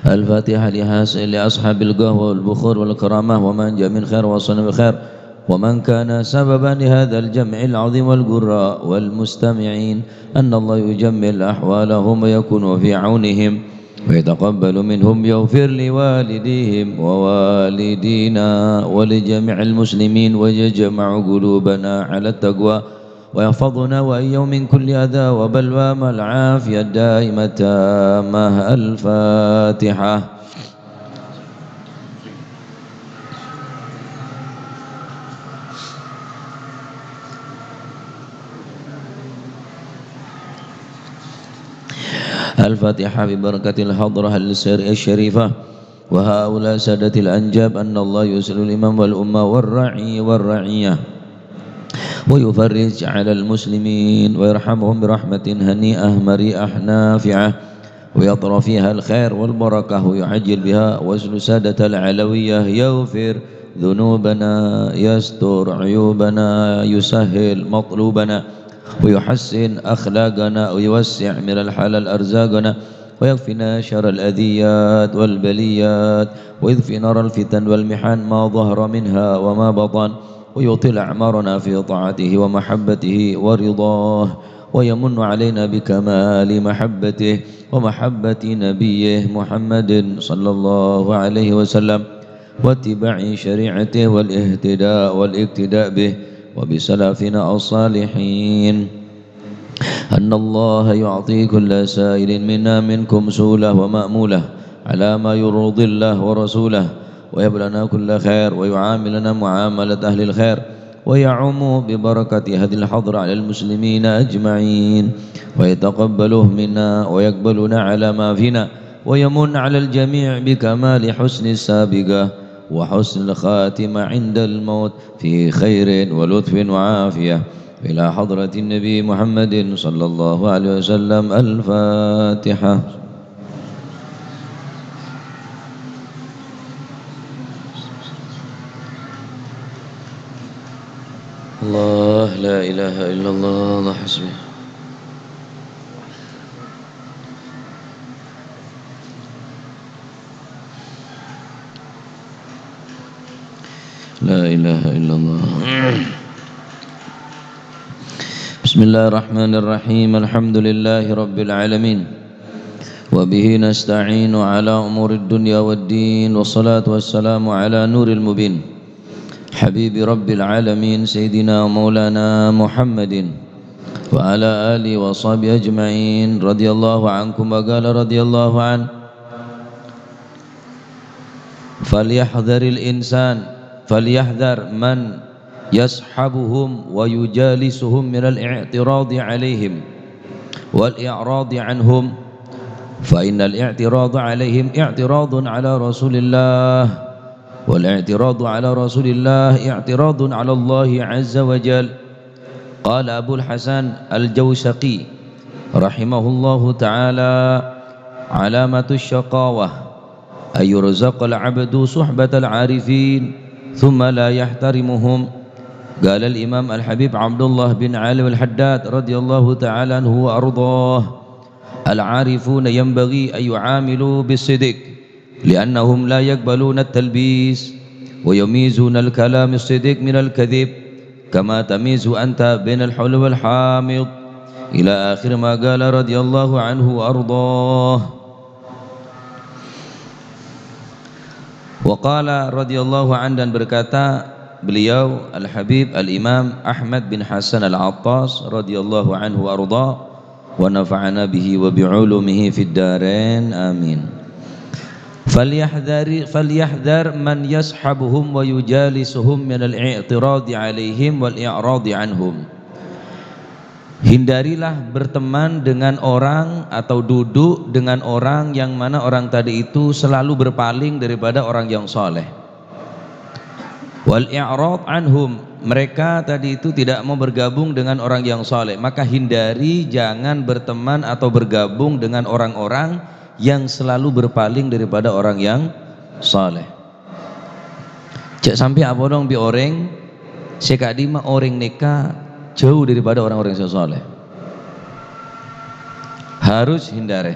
الفاتحة لأصحاب القهوة والبخور والكرامة ومن جاء من خير وصلنا بخير ومن كان سببا لهذا الجمع العظيم والقراء والمستمعين أن الله يجمل أحوالهم ويكون في عونهم ويتقبل منهم يغفر لوالديهم ووالدينا ولجميع المسلمين ويجمع قلوبنا على التقوى ويحفظنا وإياهم من كل أذى وبلوى مع العافية الدائمة تامة. الفاتحة. الفاتحة ببركة الحضرة الشريفة وهؤلاء سادة الأنجاب أن الله يسر الإمام والأمة والرعي والرعية ويفرج على المسلمين ويرحمهم برحمة هنيئة مريئة نافعة ويطرى فيها الخير والبركة ويعجل بها ويسل سادة العلوية يغفر ذنوبنا يستر عيوبنا يسهل مطلوبنا ويحسن أخلاقنا ويوسع من الحلال أرزاقنا ويكفينا شر الأذيات والبليات ويذفي نار الفتن والمحن ما ظهر منها وما بطن ويطيل أعمارنا في طاعته ومحبته ورضاه ويمن علينا بكمال محبته ومحبة نبيه محمد صلى الله عليه وسلم واتباع شريعته والاهتداء والاقتداء به وبسلفنا الصالحين أن الله يعطي كل سائل منا منكم سؤله ومأموله على ما يرضي الله ورسوله ويبلنا كل خير ويعاملنا معاملة أهل الخير ويعم ببركة هذه الحضرة على المسلمين أجمعين ويتقبله منا ويقبلنا على ما فينا ويمن على الجميع بكمال حسن السابقة وحسن الخاتمة عند الموت في خير ولطف وعافية إلى حضرة النبي محمد صلى الله عليه وسلم. الفاتحة. الله لا إله إلا الله الله حسبي. لا إله إلا الله. بسم الله الرحمن الرحيم. الحمد لله رب العالمين وبه نستعين على أمور الدنيا والدين والصلاة والسلام على نور المبين حبيب رب العالمين سيدنا مولانا محمد وعلى آله وصحبه أجمعين رضي الله عنكم. وقال رضي الله عنه فليحذر من يصحبهم ويجالسهم من الاعتراض عليهم والإعراض عنهم فإن الاعتراض عليهم اعتراض على رسول الله والاعتراض على رسول الله اعتراض على الله عز وجل. قال أبو الحسن الجوسقي رحمه الله تعالى علامة الشقاوة أن يرزق العبد صحبة العارفين ثم لا يحترمهم. قال الإمام الحبيب عبد الله بن علي الحداد رضي الله تعالى عنه وأرضاه العارفون ينبغي أن يعاملوا بالصدق لأنهم لا يقبلون التلبيس ويميزون الكلام الصدق من الكذب كما تميز أنت بين الحلو والحامض إلى آخر ما قال رضي الله عنه وأرضاه. Waqala radhiyallahu an, dan berkata beliau Al-Habib Al-Imam Ahmad bin Hasan Al-Attas radhiyallahu anhu arda wa nafa'ana bihi wa bi'ulumihi fid darain amin. Falyahdhar man yashabuhum wa yujalisuhum min al-i'tiradi alaihim wal i'radi anhum. Hindarilah berteman dengan orang atau duduk dengan orang yang mana orang tadi itu selalu berpaling daripada orang yang soleh. Wal i'rad anhum, mereka tadi itu tidak mau bergabung dengan orang yang soleh, maka hindari, jangan berteman atau bergabung dengan orang-orang yang selalu berpaling daripada orang yang soleh. Cek sampai apa dong bi orang sekadima orang nikah jauh daripada orang-orang yang soleh, harus hindari.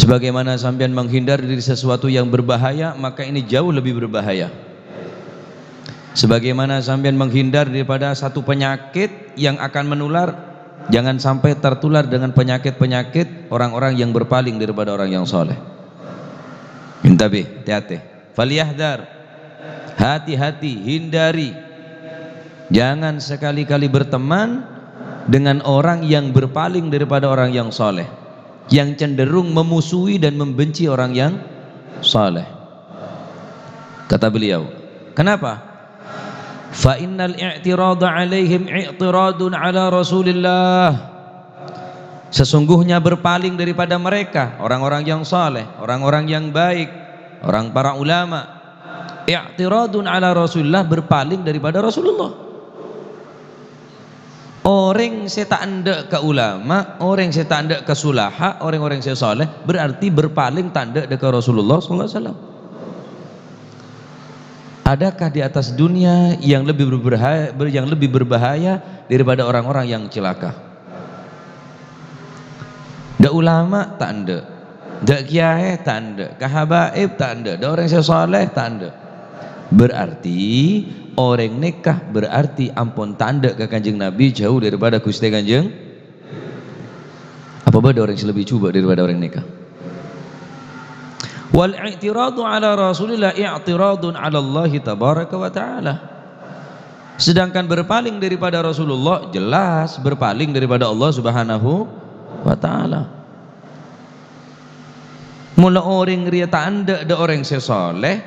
Sebagaimana sampean menghindar dari sesuatu yang berbahaya, maka ini jauh lebih berbahaya. Sebagaimana sampean menghindar daripada satu penyakit yang akan menular, jangan sampai tertular dengan penyakit-penyakit orang-orang yang berpaling daripada orang yang soleh. Intabih, hati-hati. Falyahdar, hati-hati, hindari. Jangan sekali-kali berteman dengan orang yang berpaling daripada orang yang soleh, yang cenderung memusuhi dan membenci orang yang saleh. Kata beliau, kenapa? Fa innal i'tirada 'alaihim i'tiradun 'ala Rasulillah. Sesungguhnya berpaling daripada mereka, orang-orang yang saleh, orang-orang yang baik, orang para ulama, i'tiradun 'ala Rasulillah, berpaling daripada Rasulullah. Orang saya tak andek ke ulama, orang saya tak andek ke sulaha, orang-orang saya soleh, berarti berpaling tak andek ke Rasulullah SAW. Adakah di atas dunia yang lebih berbahaya daripada orang-orang yang celaka? Da ulama tak andek, da kiai tak andek, kahabaib tak andek, da orang saya soleh tak andek. Berarti orang nikah, berarti ampun tanda ke Kanjeng Nabi jauh daripada Gusti Kanjeng. Apa beda orang yang lebih cuba daripada orang nikah? Wal i'tiradu ala Rasulillah i'tiradun ala Allah tabaraka wa ta'ala. Sedangkan berpaling daripada Rasulullah jelas berpaling daripada Allah Subhanahu wa ta'ala. Mula orang ria tanda ada orang sesoleh,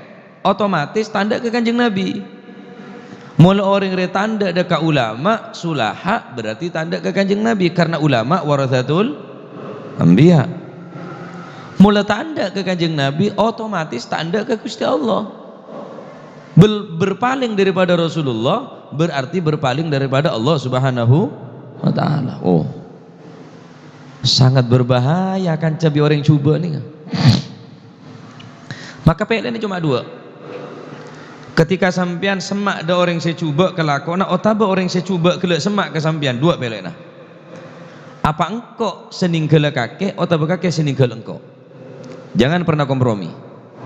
otomatis tanda ke Kanjeng Nabi. Mula orang yang tanda dekat ulama sulaha, berarti tanda ke Kanjeng Nabi, karena ulama warathatul anbiya. Mula tanda ke Kanjeng Nabi, otomatis tanda ke Gusti Allah. Berpaling daripada Rasulullah berarti berpaling daripada Allah Subhanahu wa ta'ala. Oh, sangat berbahaya kan cabi orang yang cuba ni. Maka PLN ini cuma dua. Ketika sampian semak ada orang saya cuba kelakon, otaba orang saya cuba kelak semak ke sampian, dua pelena. Apa engkau seninggal kakek, otaba kakek seninggal engkau. Jangan pernah kompromi.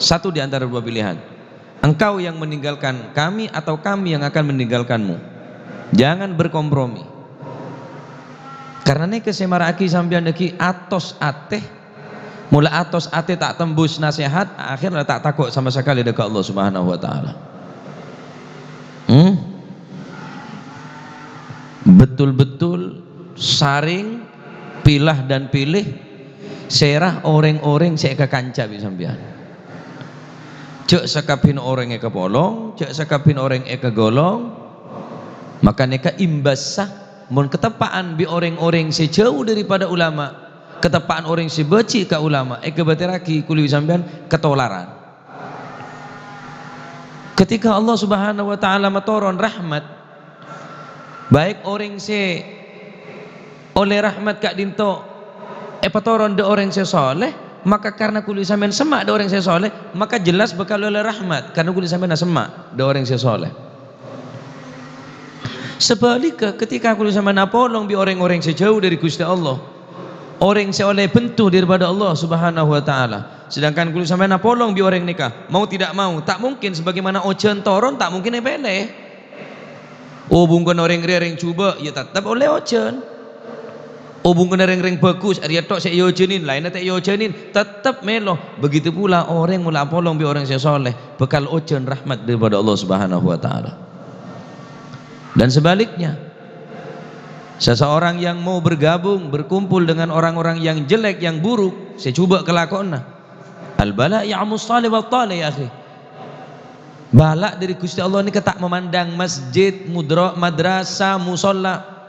Satu di antara dua pilihan. Engkau yang meninggalkan kami atau kami yang akan meninggalkanmu. Jangan berkompromi. Karena ini kesemaraki sampian deki atos ateh, mula atos ateh tak tembus nasihat, akhirnya tak takut sama sekali dekat Allah Subhanahu wa ta'ala. Betul-betul saring pilah dan pilih serah orang-orang saya ke kanca sampean. Cek sakapin orang ke polong, cek sakapin orang ke golong, maka neka imbasah mun ketepaan bi orang-orang sejauh daripada ulama, ketepaan orang sebeci ke ulama, kebateraki kuli sampean ketolaran. Ketika Allah Subhanahu wa ta'ala matoron rahmat, baik orang se oleh rahmat kak dinto patoron de orang se soleh, maka karena kuli sampean semak de orang se soleh, maka jelas bakal oleh rahmat karena kuli sampean semak de orang se soleh. Sebaliknya ketika kuli sampean apolong bi orang-orang sejauh dari Gusti Allah, orang se oleh bentuk daripada Allah Subhanahu wa ta'ala, sedangkan kulit sampai napolong bi orang nikah, mau tidak mau tak mungkin, sebagaimana ojen toron tak mungkin epele. Oh bungkun orang ring cuba ya tetap oleh ojen. Oh bungkun orang bagus ari tok saya ojenin, lainnya tak ojenin, tetap melo. Begitu pula orang mula apolong bi orang saya soleh, bekal ojen rahmat daripada Allah Subhanahu wa ta'ala. Dan sebaliknya, seseorang yang mau bergabung berkumpul dengan orang-orang yang jelek yang buruk, saya coba kelakona. Al-bala ya'mus salih wa talih ya akhi. Balak dari Gusti Allah ini ketak memandang masjid, madrasah, musola.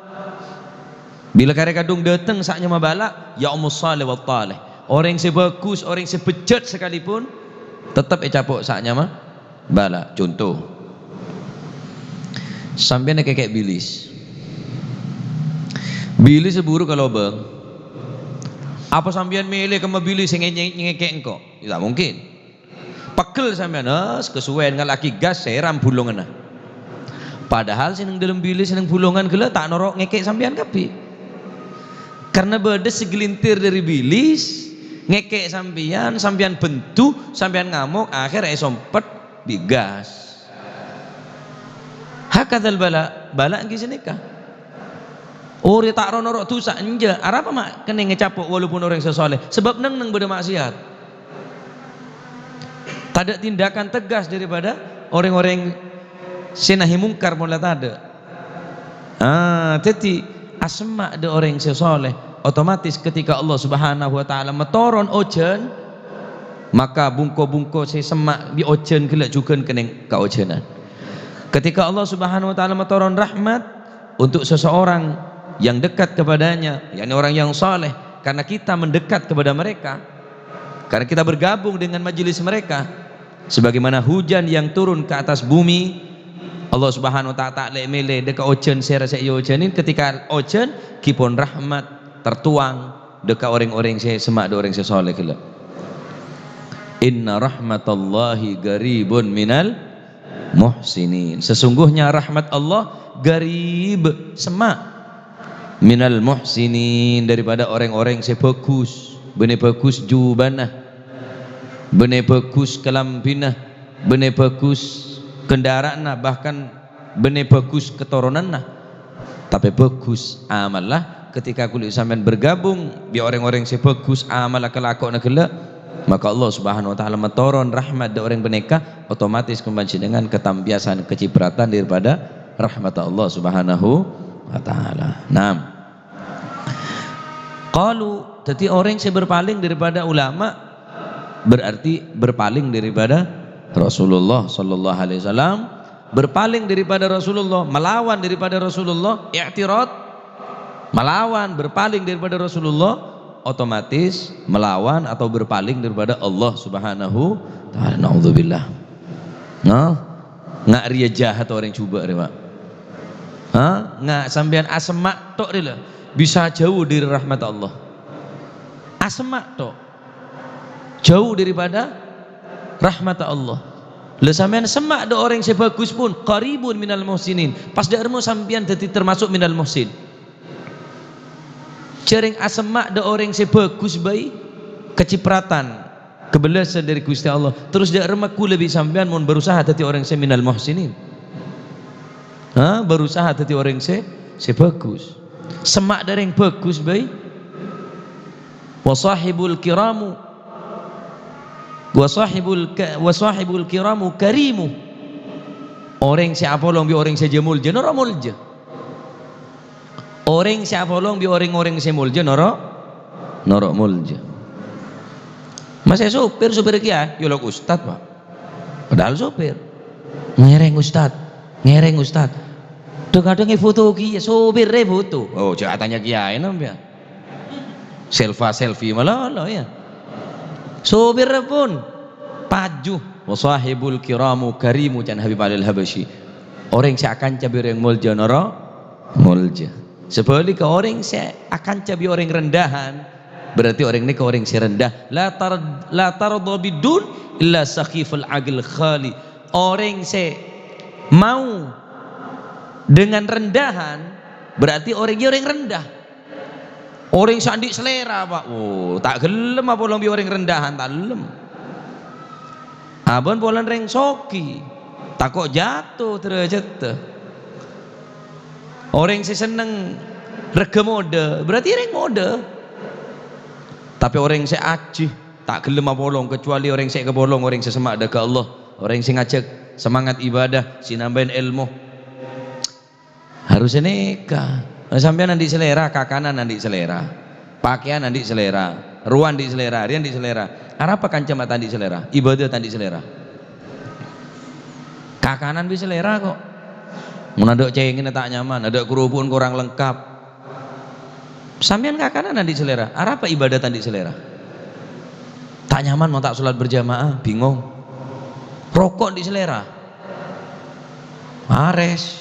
Bila kare kadung datang saatnya mabalak ya'mus salih wa talih. Orang yang sebagus, orang yang sebejat sekalipun tetap capok saatnya mah balak. Contoh, sampai kayak bilis. Bilis seburu kalau bang, apa sampean milih ke bilis yang ngekek engkau? Tidak mungkin. Pegel sampean, kesuwen ngalaki gas seram bulungan. Padahal seneng dalam bilis seneng bulungan gila tak norok ngekek sampean kapi. Karena beda segelintir dari bilis ngekek sampean bentu, sampean ngamuk, akhir sompet digas. Hakadzal bala nggih senika. Ori tak rono rok dosa enje, arapa mak kene ngecapuk walaupun orang sesoleh, sebab neng beda maksiat. Tada tindakan tegas daripada orang-orang sinahi mungkar mulai tada. Jadi asma de orang sesoleh, otomatis ketika Allah Subhanahu wa taala metoron ojen, maka bungko-bungko saya semak di ojen gelak juga keneng ka ojenan. Ketika Allah Subhanahu wa taala metoron rahmat untuk seseorang yang dekat kepadanya, yakni orang yang saleh, karena kita mendekat kepada mereka, karena kita bergabung dengan majelis mereka, sebagaimana hujan yang turun ke atas bumi, Allah Subhanahu wa taala mele dekat ojen saya rasa ojenin, ketika ojen kipon rahmat tertuang dekat orang-orang saya semak de orang saya saleh kelak. Inna rahmatallahi garibun minal muhsinin, sesungguhnya rahmat Allah garib semak minal muhsinin, daripada orang-orang yang bagus, benih bagus jubanah, benih bagus kelampinah, benih bagus kendaraan, bahkan benih bagus keturunan, tapi bagus amallah. Ketika kulit sampean bergabung bi orang-orang yang bagus amal kelakon kelak, maka Allah Subhanahu wa taala metoron rahmat da orang beneka, otomatis kembali dengan ketampiasan kecipratan daripada rahmat Allah Subhanahu wa taala. Naam. Qalu, jadi orang yang berpaling daripada ulama berarti berpaling daripada Rasulullah sallallahu alaihi wasallam, berpaling daripada Rasulullah, melawan daripada Rasulullah, i'tirad, melawan berpaling daripada Rasulullah, otomatis melawan atau berpaling daripada Allah Subhanahu taala. Naudzubillah. Nggak ria jahat orang coba re Pak. Nggak sampean asma tok dia bisa jauh dari rahmat Allah. Asma tok jauh daripada rahmat Allah. Lah sampean semak ada orang sebagus pun qaribun minal muhsinin, pas darmu sampean jadi termasuk minal muhsin. Jaring asemak de orang sebagus baik kecipratan kebelasan dari Gusti Allah, terus dia remaku lebih sampean mau berusaha jadi orang seminal muhsinin, berusaha jadi orang sebagus semak dari yang bagus baik. Wasahibul kiramu karimu, orang siapa long bi orang sejemul jenora mulja, orang siapa long bi orang-orang semulja norok mulja. Masih supir kia yolok ustad Pak, padahal supir ngereng ustad kadang foto kia supir foto, oh jahatannya kiai namanya selfie malah ya supir pun paju. Wasahibul kiramu karimu can Habib al-Habasyi, orang yang akan cabir yang mulja norok mulja. Sebaliknya orang saya akan cabi orang rendahan, berarti orang ini ke orang si rendah. La tarda bidun illa sakhiful aqil khali, orang saya mau dengan rendahan berarti orang rendah, orang sandik selera Pak. Oh tak gelem apa long bi orang rendahan tak gelem. Abon polan reng soki takut jatuh derajat. Orang yang seneng rega mode berarti orang mode, tapi orang yang acih tak gelem bolong, kecuali orang yang kebolong, orang yang semak dekat Allah, orang yang ngajak semangat ibadah, sinambahin ilmu, harus nikah. Sampai nanti selera, kakanan nanti selera, pakaian nanti selera, ruang di selera, rian di selera, apa kancam tadi selera, ibadah tadi selera, kakanan bisa selera kok. Menadok cengin tak nyaman, ada kerupun kurang lengkap. Sampean kakanan nanti selera, apa ibadah tadi selera? Tak nyaman mau tak sholat berjamaah, bingung. Rokok di selera, ares.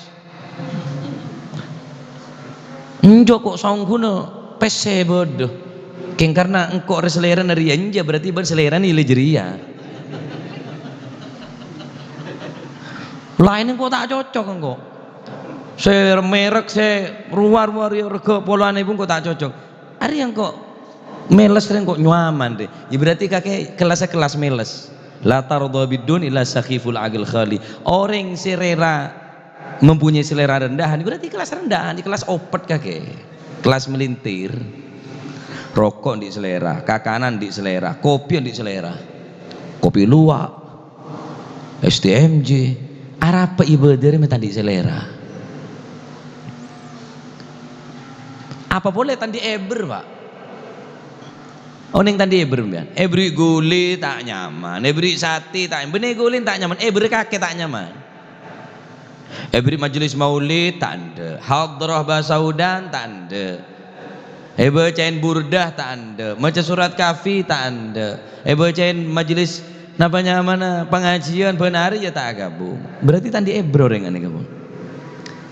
Enjo kok sangguno pese bodoh. Keng karena engkau selera dari anja berarti berselera nilai jeria. Lain engkau tak cocok engkau. Saya merek saya ruar-ruar rega polane pun kok tak cocok. Ari yang kok Meles kan kok nyaman deh. Ya berarti kakek kelasnya kelas meles. La tardha bidun illa sakhiful agil khali. Orang selera mempunyai selera rendahan berarti kelas rendahan, di kelas opet kakek. Kelas melintir. Rokok di selera, kakanan di selera, kopi di selera. Kopi luwak, STMJ, arapa ibadah metan di selera. Apa boleh tadi eber pak? Oning tadi eber kan? Ebri guli tak nyaman, ebri sati tak nyaman, benih guli tak nyaman, ebri kakek tak nyaman. Ebri majelis maulid tak ada, hadrah basaudan tak ada. Bacain burdah tak ada, baca surat kafi tak ada. Bacain majelis napanya mana pengajian benari ya tak gabung. Berarti tadi ebro dengan ini gabung.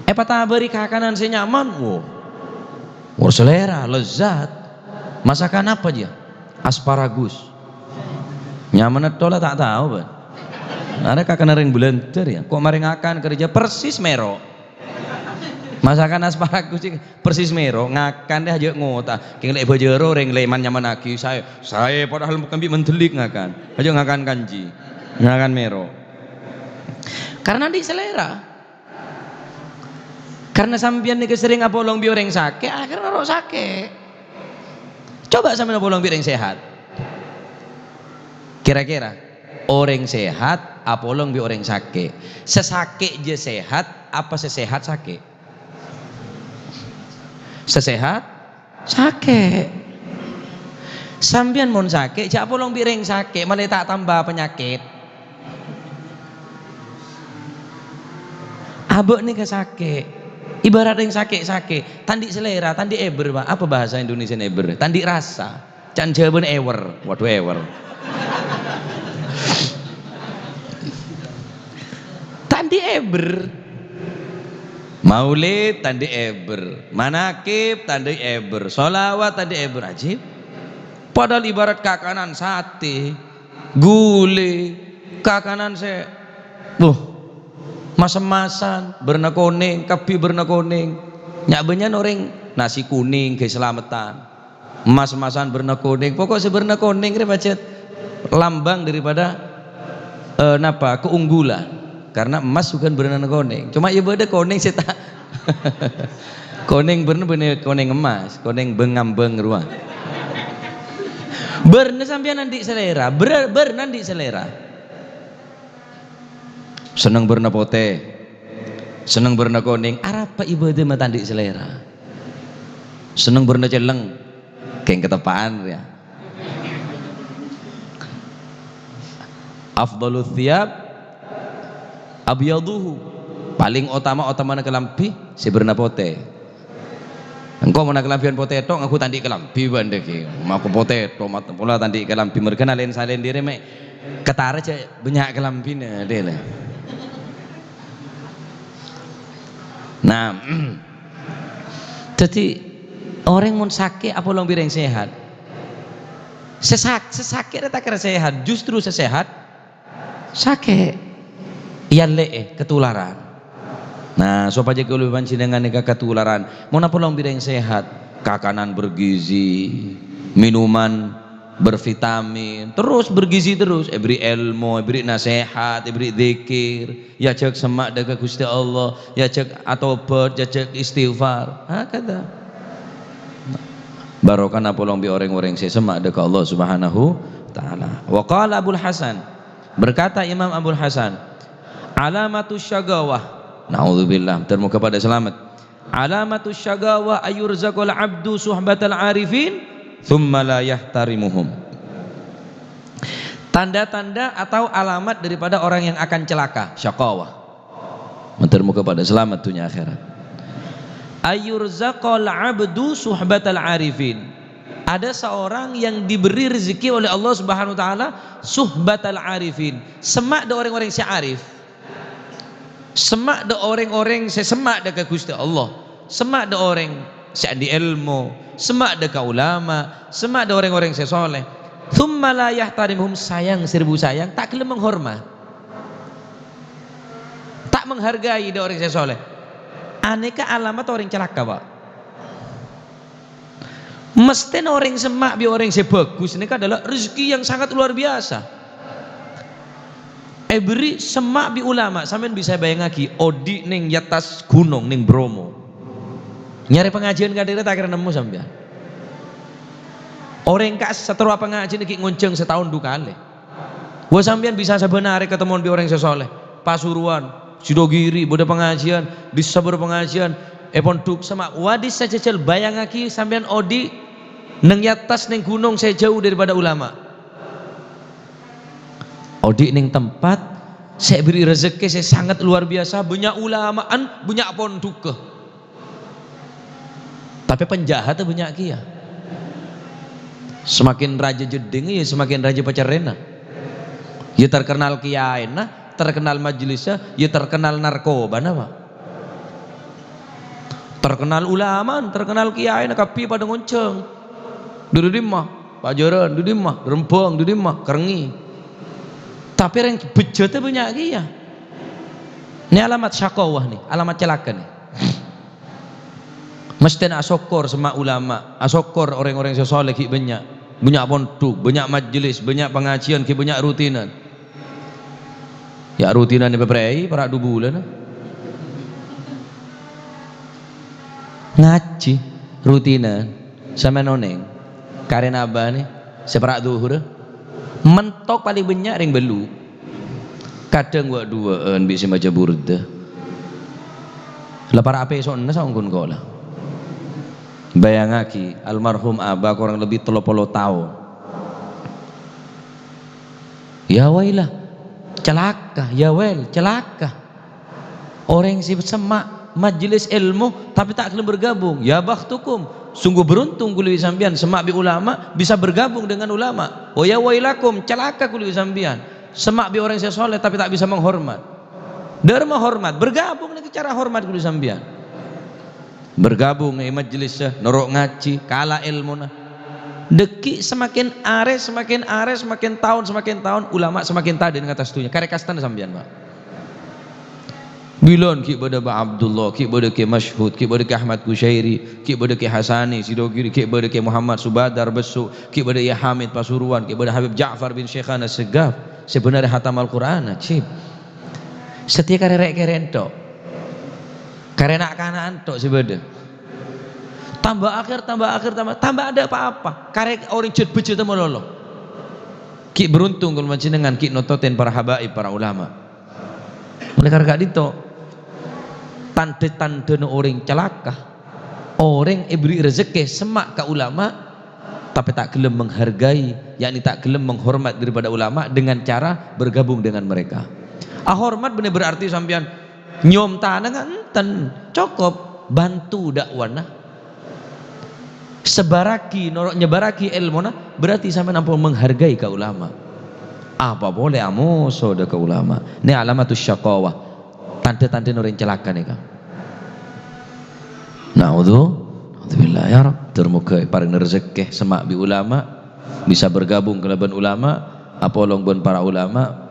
Patah beri kakanan saya nyaman, wow, selera, lezat. Masakan apa dia? Asparagus. Nyaman atau tak tahu ban. Ada kakanan yang belenter ya. Kok maring akan kerja persis merok. Masakan asparagus persis mero ngakan deh aja ngota keng lek bojero reng leman nyaman lagi saya padahal bukan bi mendelik ngakan aja ngakan kanji ngakan mero karena di selera karena sampian nih kesering apa long bi orang sake akhirnya orang sake coba sampean apa long bi orang sehat kira-kira orang sehat apa long bi orang sake sesake je sehat apa sesehat sake sesehat sake sambian mon sake jak polong bireng sake malah tak tambah penyakit abek nih ke sake ibarat yang sake tandi selera tandi eber apa bahasa Indonesia eber tandi rasa can jawaban ewer waduh ewer tandi eber maulid tadi eber, manakib tadi eber, sholawat tadi eber ajib. Padahal ibarat kakanan sate, gule, kakanan saya, masam-masan, berna kuning, kapi berna kuning. Nyak benyan orang nasi kuning keselamatan, mas-masan berna kuning. Pokok seberna kuning kita baca lambang daripada napa keunggulan. Karena emas bukan berenang koneng cuma ya beda koneng saya tak koneng bener koneng emas koneng bengambeng ruang berne sampean nanti selera nanti selera seneng berna pote seneng berna koneng arapa ibadah mah tandi selera seneng berna celeng keng ketepaan ya afdalul thiyab abyaduhu paling utama na kelampi si berna pote engkau mana kelampian pote tok aku tandi kelampi bandek aku pote tok pula tandi kelampi mereka nalen salen diri me ketara cek banyak kelampina deh lah nah jadi orang mun sakit apa long bireng sehat sesakit tak kira sehat justru sesehat sakit yang ketularan. Nah, so aja kalau pancingan nega ketularan. Mau napa long bidang sehat, kakanan bergizi, minuman bervitamin, terus bergizi terus. Beri ilmu, beri nasihat, beri zikir. Ya cek semak daga Gusti Allah, ya cek atobat, ya cek istighfar. Kata. Barokah napa long bi orang-orang semak daga Allah Subhanahu taala. Wa qala Abul Hasan, berkata Imam Abul Hasan, alamatus syagawah naudzubillah termuka pada selamat alamatus syagawah ayurzaqul abdu suhbatal arifin thumma la yahtarimuhum tanda-tanda atau alamat daripada orang yang akan celaka syaqawah termuka pada selamat dunia akhirat ayurzaqul abdu suhbatal arifin ada seorang yang diberi rezeki oleh Allah Subhanahu wa taala suhbatal arifin semak de orang-orang si arif semak de orang-orang semak de ke Gusti Allah semak de orang seandi ilmu semak de ke ulama semak de orang-orang sesoleh thumma la yahtarimuhum sayang serbu sayang tak kelem menghormat tak menghargai de orang sesoleh aneka alamat orang celaka pak Mesti orang semak bi orang sebagus ini adalah rezeki yang sangat luar biasa. Beri semak bi ulama, sampean bisa bayang lagi odi ning atas gunung ning Bromo. Nyari pengajian kadire tak kira nemu sampean. Orang kas setelah pengajian iki ngonceng setahun 2 kali. Gua sampean bisa sebenarnya ketemu bi orang sesoleh. Pasuruan, Sidogiri, boda pengajian, di sabar pengajian, pondok semak. Wadis sececel bayang lagi sampean odi neng atas neng gunung saya jauh daripada ulama. Odi neng tempat saya beri rezeki saya sangat luar biasa, banyak ulamaan, banyak pondok. Tapi penjahat banyak kia. Semakin raja jeding ya semakin raja pacarena. Ya terkenal kiai nah, terkenal majelisnya, ya terkenal narkoba nama. Terkenal ulama, terkenal kiai nah kapi pada ngonceng. Duduk di mah, pajaran, duduk di mah, rempong, duduk di mah, kerengi. Tapi yang bejatnya banyak kia. Ini alamat syakawah nih, alamat celaka nih. Mesti asokor sama ulama, asokor orang-orang sesoleh ki banyak pondok, banyak majelis, banyak pengajian, ki banyak rutinan. Ya rutinan ini beberapa para 2 bulan. Ngaji rutinan sama noneng. Karena apa nih? Seperak duhur. Mentok paling banyak ring belu. Kadang gua 2an bisa baca burda. Lepar apa esokna sangkun kau lah. Bayangaki almarhum abah kurang lebih 30 tahun. Ya wailah, celaka, ya wel, celaka. Orang si semak majelis ilmu tapi tak akan bergabung. Ya bakhtukum, sungguh beruntung kuliah sambian semak bi ulama bisa bergabung dengan ulama. Oh ya wailakum, celaka kuliah sambian semak bi orang soleh tapi tak bisa menghormat. Dharma hormat, bergabung dengan cara hormat kuliah sambian. Bergabung di majelisnya, norok ngaji, kalah ilmu nah. Deki semakin ares, semakin tahun, ulama semakin tadi dengan atas tunya. Karekastan sambian pak. Bilon ki bada ba Abdullah, ki bada ki Mashhud, ki bada ki Ahmad Kusyairi, ki bada ki Hasani Sidogiri, ki bada ki Muhammad Subadar Besu, ki bada ya Hamid Pasuruan, ki bada Habib Ja'far bin Syekhana Segaf. Sebenarnya hatam Al-Qur'an cip. Setia karek tok. Karena kanaan tok sebeda. Tambah akhir, tambah ada apa-apa. Karek orang jet bejet sama lolo. Ki beruntung kalau macam dengan ki nototen para habaib, para ulama. Oleh karena itu, tanda-tanda orang celaka, orang beri rezeki semak ke ulama, tapi tak gelem menghargai, yakni tak gelem menghormat daripada ulama dengan cara bergabung dengan mereka. Hormat benar berarti sampean nyom tanah enten cukup bantu dakwana sebaraki norok nyebaraki ilmu na berarti sampai nampak menghargai ke ulama. Apa boleh amuso ke ulama. Ini alamatus syaqawah, tanda-tanda orang celaka nih kan. Alhamdulillah ya Rabb, termuka paring rezeki semak bi ulama bisa bergabung ke laban ulama apa longbon para ulama.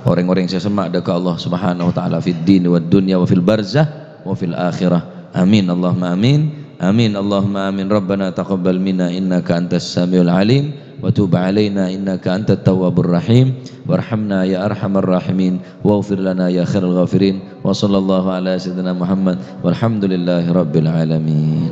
Orang-orang yang semak dekat Allah Subhanahu wa taala fid din wad dunya wa fil barzah wa fil akhirah. Amin Allahumma amin. Amin Allahumma amin. Rabbana taqabbal minna innaka antas samiul alim wa tub alaina innaka antat tawwabur rahim warhamna ya arhamar rahimin waghfir lana ya khairal ghafirin wa sallallahu ala sayyidina Muhammad walhamdulillahi rabbil alamin.